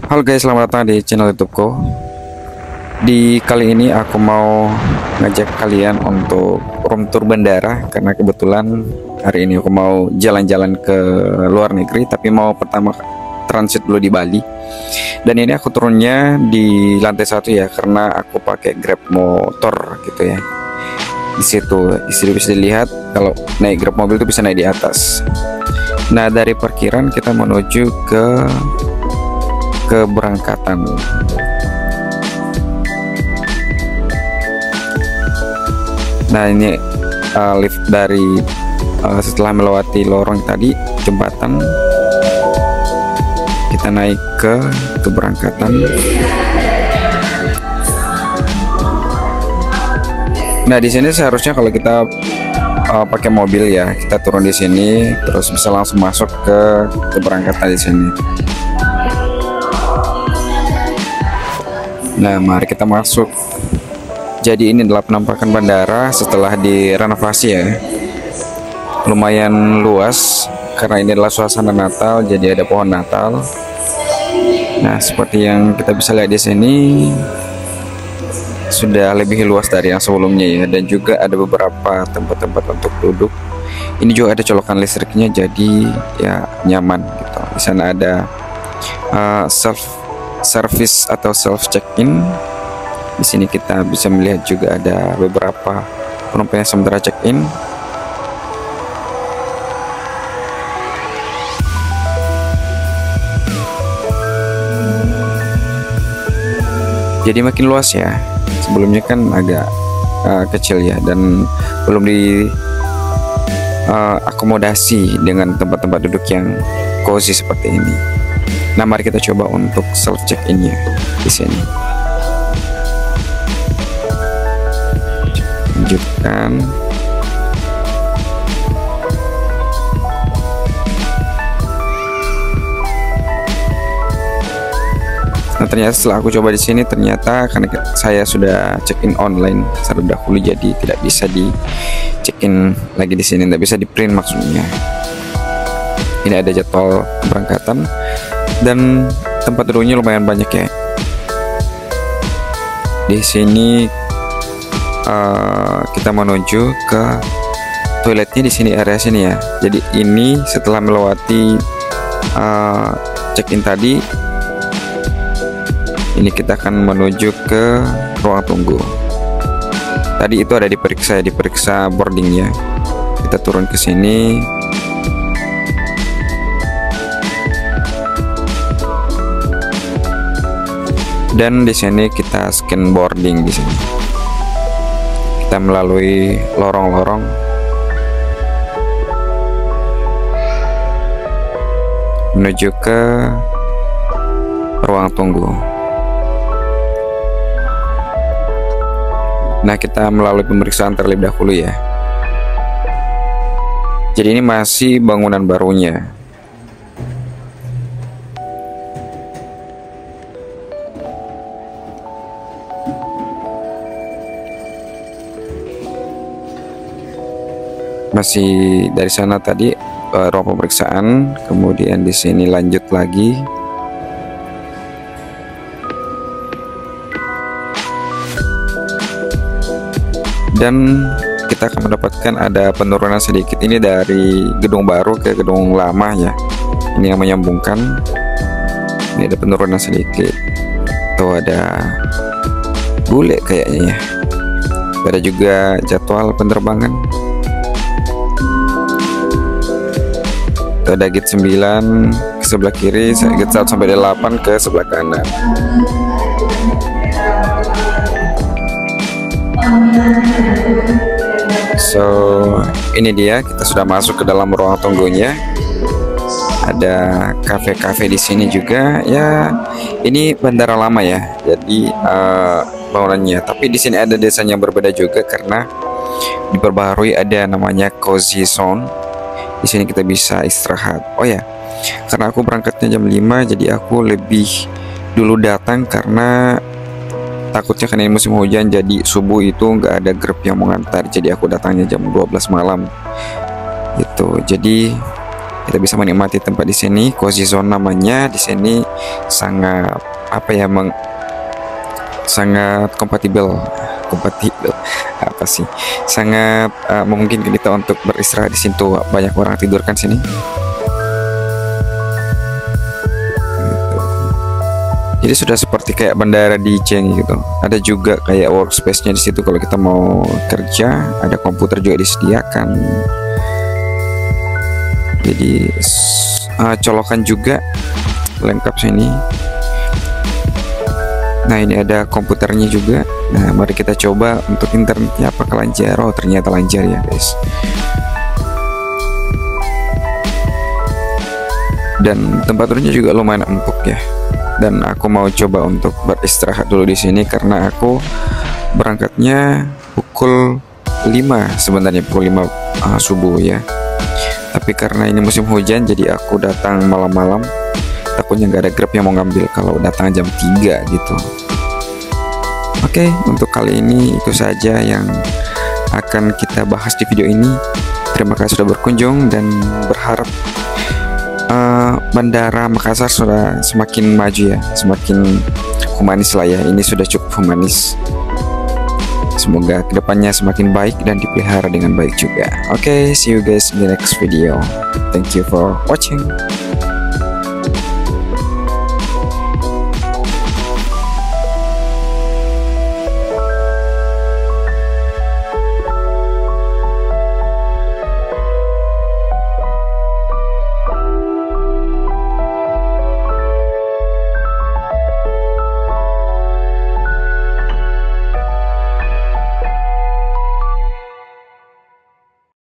Halo guys, selamat datang di channel YouTubeku. Di kali ini aku mau ngajak kalian untuk room tour bandara karena kebetulan hari ini aku mau jalan-jalan ke luar negeri, tapi mau pertama transit dulu di Bali. Dan ini aku turunnya di lantai 1 ya, karena aku pakai Grab motor gitu ya. Di situ bisa dilihat kalau naik Grab mobil itu bisa naik di atas. Nah, dari parkiran kita menuju ke keberangkatan. Nah, ini lift dari setelah melewati lorong tadi jembatan, kita naik ke keberangkatan. Nah, di sini seharusnya kalau kita pakai mobil ya, kita turun di sini terus bisa langsung masuk ke keberangkatan di sini. Nah, mari kita masuk. Jadi ini adalah penampakan bandara setelah direnovasi ya. Lumayan luas karena ini adalah suasana Natal, jadi ada pohon Natal. Nah, seperti yang kita bisa lihat di sini sudah lebih luas dari yang sebelumnya ya, dan juga ada beberapa tempat-tempat untuk duduk. Ini juga ada colokan listriknya, jadi ya nyaman gitu. Di sana ada self service atau self check-in. Di sini kita bisa melihat juga ada beberapa penumpang yang sementara check-in. Jadi makin luas ya. Sebelumnya kan agak kecil ya, dan belum di akomodasi dengan tempat-tempat duduk yang cozy seperti ini. Nah, mari kita coba untuk self check-in-nya di sini. Lanjutkan. Nah, ternyata setelah aku coba di sini, ternyata karena saya sudah check-in online secara dahulu, jadi tidak bisa di check-in lagi di sini, tidak bisa di print maksudnya. Ini ada jadwal keberangkatan dan tempat duduknya lumayan banyak ya. Di sini kita menuju ke toiletnya di sini, area sini ya. Jadi ini setelah melewati check-in tadi, ini kita akan menuju ke ruang tunggu. Tadi itu ada diperiksa boardingnya. Kita turun ke sini. Dan di sini kita scan boarding di sini. Kita melalui lorong-lorong. Menuju ke ruang tunggu. Nah, kita melalui pemeriksaan terlebih dahulu ya. Jadi ini masih bangunan barunya. Masih dari sana tadi ruang pemeriksaan, kemudian di sini lanjut lagi. Dan kita akan mendapatkan ada penurunan sedikit ini dari gedung baru ke gedung lama ya. Ini yang menyambungkan. Ini ada penurunan sedikit. Tuh ada bule kayaknya ya. Ada juga jadwal penerbangan. Ada gate 9 ke sebelah kiri, gate 1 sampai 8 ke sebelah kanan. So, ini dia, kita sudah masuk ke dalam ruang tunggunya. Ada kafe-kafe di sini juga ya. Ini bandara lama ya, jadi bangunannya. Tapi di sini ada desain yang berbeda juga karena diperbaharui, ada namanya cozy zone. Di sini kita bisa istirahat. Oh ya, karena aku berangkatnya jam 5, jadi aku lebih dulu datang karena takutnya kan ini musim hujan, jadi subuh itu nggak ada Grab yang mengantar, jadi aku datangnya jam 12 malam gitu. Jadi Kita bisa menikmati tempat di sini, cozy zone namanya. Di sini sangat apa ya, sangat kompatibel apa sih? Sangat memungkinkan kita untuk beristirahat di situ. Banyak orang tidur kan sini. Jadi sudah seperti kayak bandara di Cheng gitu. Ada juga kayak workspace-nya di situ kalau kita mau kerja. Ada komputer juga disediakan. Jadi colokan juga lengkap sini. Nah, ini ada komputernya juga. Nah, mari kita coba untuk internetnya apakah lancar. Oh, ternyata lancar ya guys. Dan tempat tidurnya juga lumayan empuk ya. Dan aku mau coba untuk beristirahat dulu di sini karena aku berangkatnya pukul 5 sebenarnya, pukul 5 subuh ya. Tapi karena ini musim hujan jadi aku datang malam-malam. Takutnya nggak ada Grab yang mau ngambil kalau datang jam 3 gitu. Oke, untuk kali ini itu saja yang akan kita bahas di video ini. Terima kasih sudah berkunjung dan berharap Bandara Makassar sudah semakin maju ya, semakin humanis lah ya. Ini sudah cukup humanis. Semoga kedepannya semakin baik dan dipelihara dengan baik juga. Oke, see you guys in the next video. Thank you for watching.